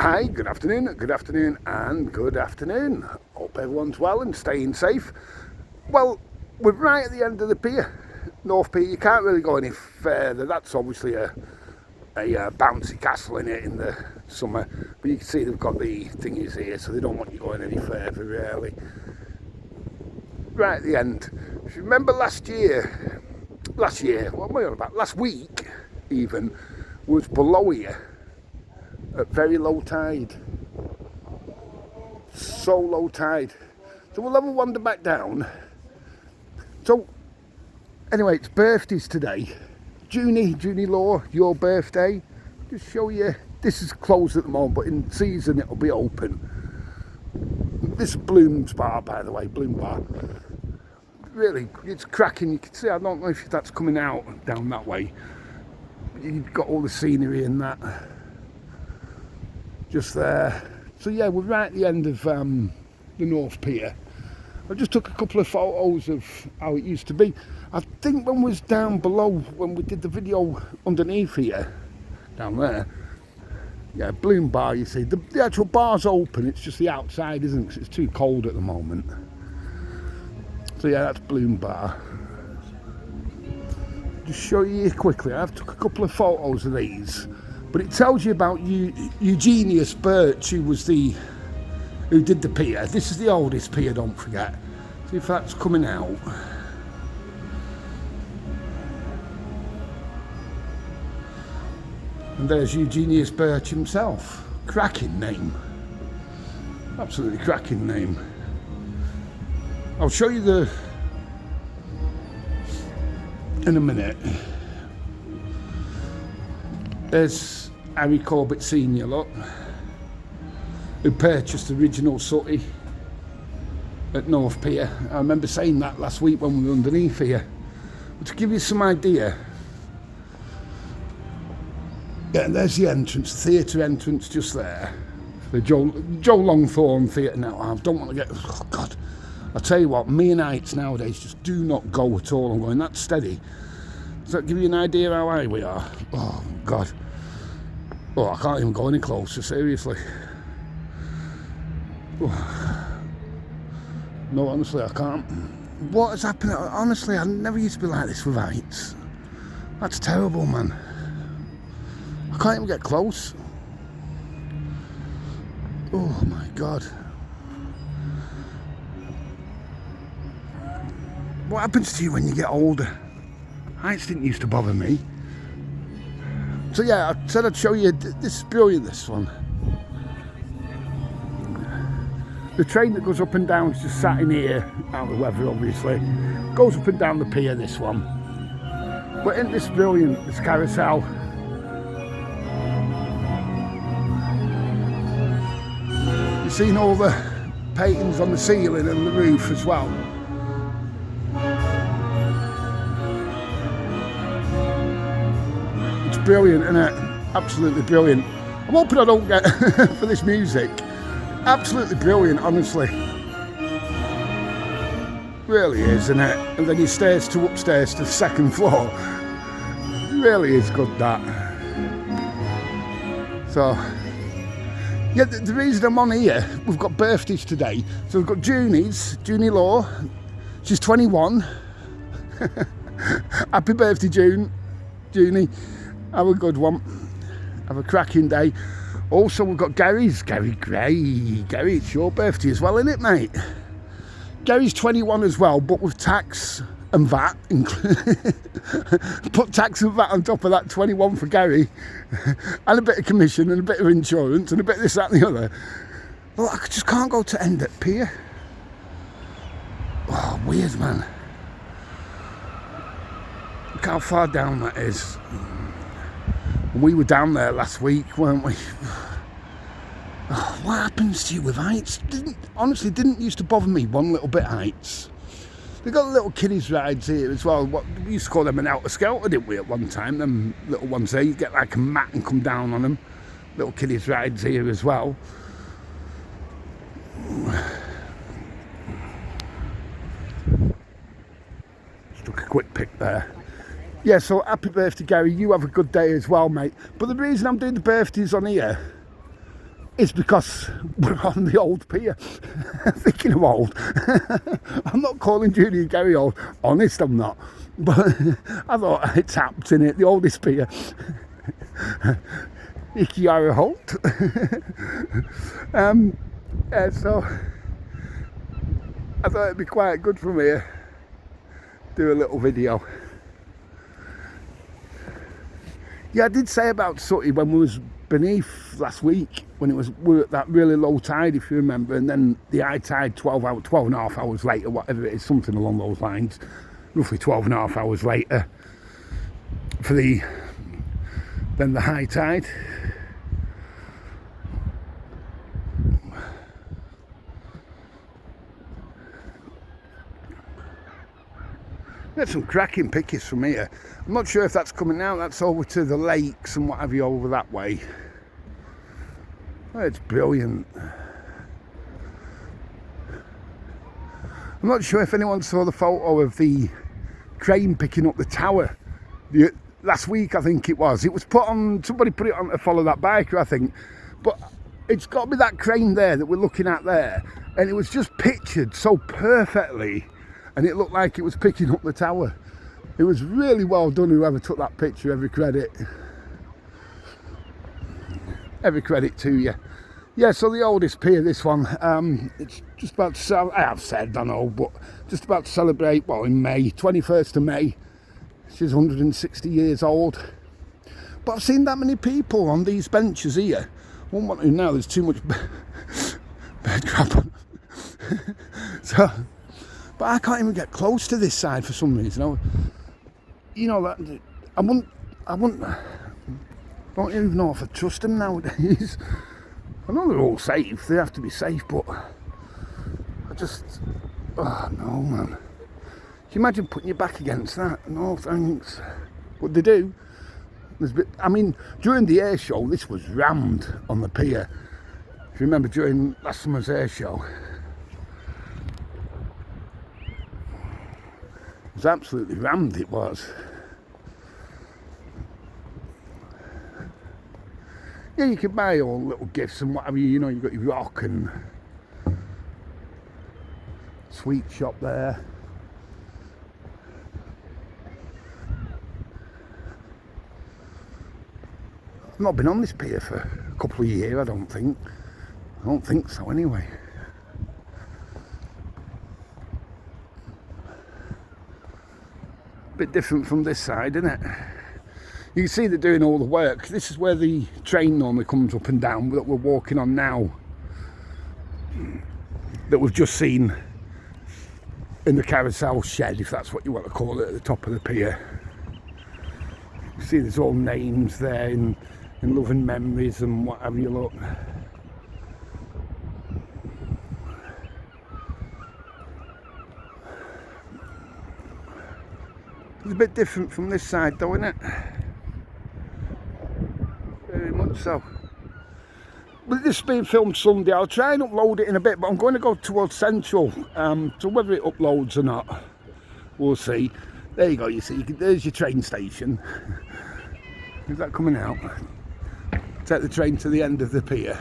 Hi, good afternoon, and good afternoon. Hope everyone's well and staying safe. Well, we're right at the end of the pier, North Pier. You can't really go any further. That's obviously a bouncy castle in it in the summer, but you can see they've got the thingies here, so they don't want you going any further really. Right at the end. If you remember last week even, was below here at very low tide. So low tide. So we'll have a wander back down. So anyway, it's birthdays today. Junie Law, your birthday. Just show you, this is closed at the moment, but in season it'll be open. This is Bloom's bar, by the way, Bloom bar. Really, it's cracking. You can see, I don't know if that's coming out down that way. You've got all the scenery and that just there. So yeah, we're right at the end of the North Pier. I just took a couple of photos of how it used to be. I think when we was down below, when we did the video underneath here, down there, yeah, Bloom bar, you see, the actual bar's open, it's just the outside, isn't it? 'Cause it's too cold at the moment. So yeah, that's Bloom bar. Just show you quickly, I've took a couple of photos of these, but it tells you about Eugenius Birch, who did the pier. This is the oldest pier, don't forget. See if that's coming out. And there's Eugenius Birch himself. Cracking name. Absolutely cracking name. I'll show you in a minute. There's Harry Corbett Senior, look, who purchased the original Sutty at North Pier. I remember saying that last week when we were underneath here. But to give you some idea, yeah, there's the entrance, theatre entrance just there. The Joe Longthorne Theatre now. I don't want to get, oh God. I'll tell you what, me and heights nowadays just do not go at all. I'm going that steady. Does that give you an idea how high we are? Oh God. Oh, I can't even go any closer, seriously. Oh. No, honestly, I can't. What has happened? Honestly, I never used to be like this with heights. That's terrible, man. I can't even get close. Oh my God. What happens to you when you get older? Heights didn't used to bother me. So yeah, I said I'd show you, this is brilliant, this one. The train that goes up and down is just sat in here, out of the weather obviously. Goes up and down the pier, this one. But isn't this brilliant, this carousel? You've seen all the paintings on the ceiling and the roof as well. Brilliant, isn't it? Absolutely brilliant. I'm hoping I don't get for this music. Absolutely brilliant, honestly. Really is, isn't it? And then your stairs to upstairs to the second floor. Really is good, that. So yeah, the reason I'm on here, we've got birthdays today. So we've got Junie Law. She's 21. Happy birthday, Junie. Have a good one. Have a cracking day. Also, we've got Gary Gray. Gary, it's your birthday as well, isn't it, mate? Gary's 21 as well, but with tax and VAT. Put tax and VAT on top of that, 21 for Gary. And a bit of commission and a bit of insurance and a bit of this, that and the other. Well, I just can't go to end at pier. Oh, weird, man. Look how far down that is. We were down there last week, weren't we? Oh, what happens to you with heights? Honestly, didn't used to bother me one little bit, heights. They got little kiddies rides here as well. We used to call them an outer skelter, didn't we, at one time? Them little ones there, you get like a mat and come down on them. Little kiddies rides here as well. Just took a quick pic there. Yeah, so happy birthday, Gary. You have a good day as well, mate. But the reason I'm doing the birthdays on here, is because we're on the old pier. Thinking of old, I'm not calling Judy and Gary old, honest I'm not, but I thought it's apt, in it, the oldest pier. Ikiara Holt. So I thought it'd be quite good from here, do a little video. Yeah, I did say about Sooty when we was beneath last week, when we were at that really low tide, if you remember, and then the high tide 12 and a half hours later, whatever it is, something along those lines, roughly 12 and a half hours later than the high tide. Get some cracking pictures from here. I'm not sure if that's coming out, that's over to the lakes and what have you over that way. Oh, it's brilliant. I'm not sure if anyone saw the photo of the crane picking up the tower. Last week I think it was put on, somebody put it on to follow that biker I think, but it's got to be that crane there that we're looking at there, and it was just pictured so perfectly. And it looked like it was picking up the tower. It was really well done, whoever took that picture, every credit. Every credit to you. Yeah, so the oldest pier, this one, it's just about to I have said, I know, but just about to celebrate, well, in May, 21st of May. She's 160 years old. But I've seen that many people on these benches here. I won't want to now, there's too much bed crap on. So... But I can't even get close to this side for some reason. You know that I don't even know if I trust them nowadays. I know they're all safe. They have to be safe, but oh no, man. Can you imagine putting your back against that? No thanks. But they do. I mean, during the air show, this was rammed on the pier. If you remember during last summer's air show. It was absolutely rammed, it was. Yeah, you can buy all little gifts and whatever, you know, you've got your rock and sweet shop there. I've not been on this pier for a couple of years, I don't think so anyway. Bit different from this side, isn't it? You can see they're doing all the work. This is where the train normally comes up and down that we're walking on now, that we've just seen in the Carousel shed, if that's what you want to call it, at the top of the pier. You see there's all names there in love and memories and whatever you look. It's a bit different from this side though, isn't it? Very much so. But this is being filmed Sunday. I'll try and upload it in a bit, but I'm going to go towards Central. So whether it uploads or not, we'll see. There you go, you see, there's your train station. Is that coming out? Take the train to the end of the pier.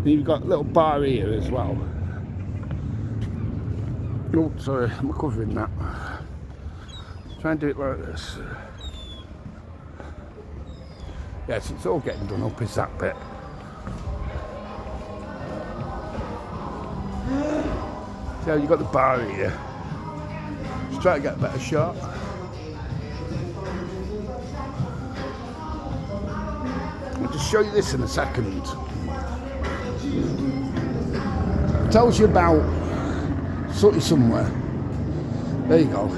You've got a little bar here as well. Oh, sorry, I'm covering that. Try and do it like this. Yes, it's all getting done up, is that bit. So you've got the bar here. Just try to get a better shot. I'll just show you this in a second. It tells you about Sooty somewhere. There you go.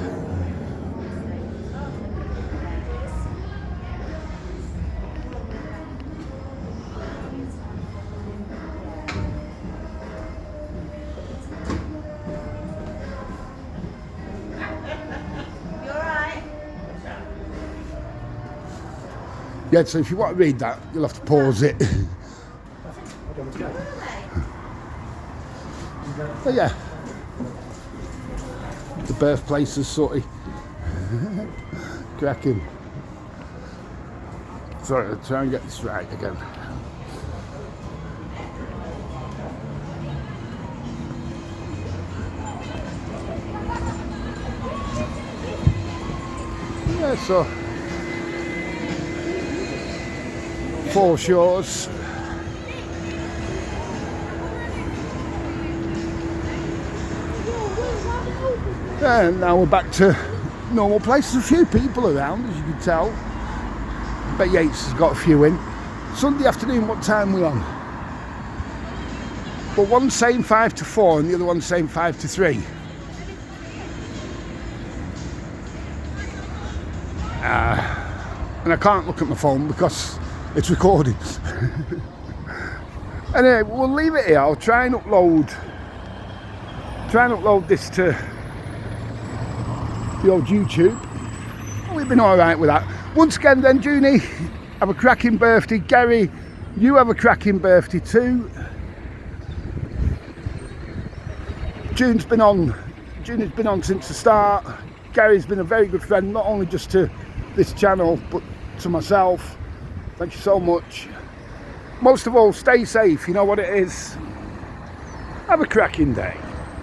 Yeah, so if you want to read that, you'll have to pause it. But yeah, The birthplace of Sooty. Cracking. Sorry, I'll try and get this right again. Yeah, so foreshores. And now we're back to normal places. A few people around, as you can tell. Bet Yates has got a few in. Sunday afternoon, what time are we on? Well, one's saying 5 to 4 and the other one's saying 5 to 3. And I can't look at my phone because it's recording. Anyway, we'll leave it here. I'll try and upload this to the old YouTube. We've been alright with that. Once again then, Junie, have a cracking birthday. Gary, you have a cracking birthday too. Junie's been on since the start. Gary's been a very good friend, not only just to this channel but to myself. Thank you so much. Most of all, stay safe, you know what it is. Have a cracking day.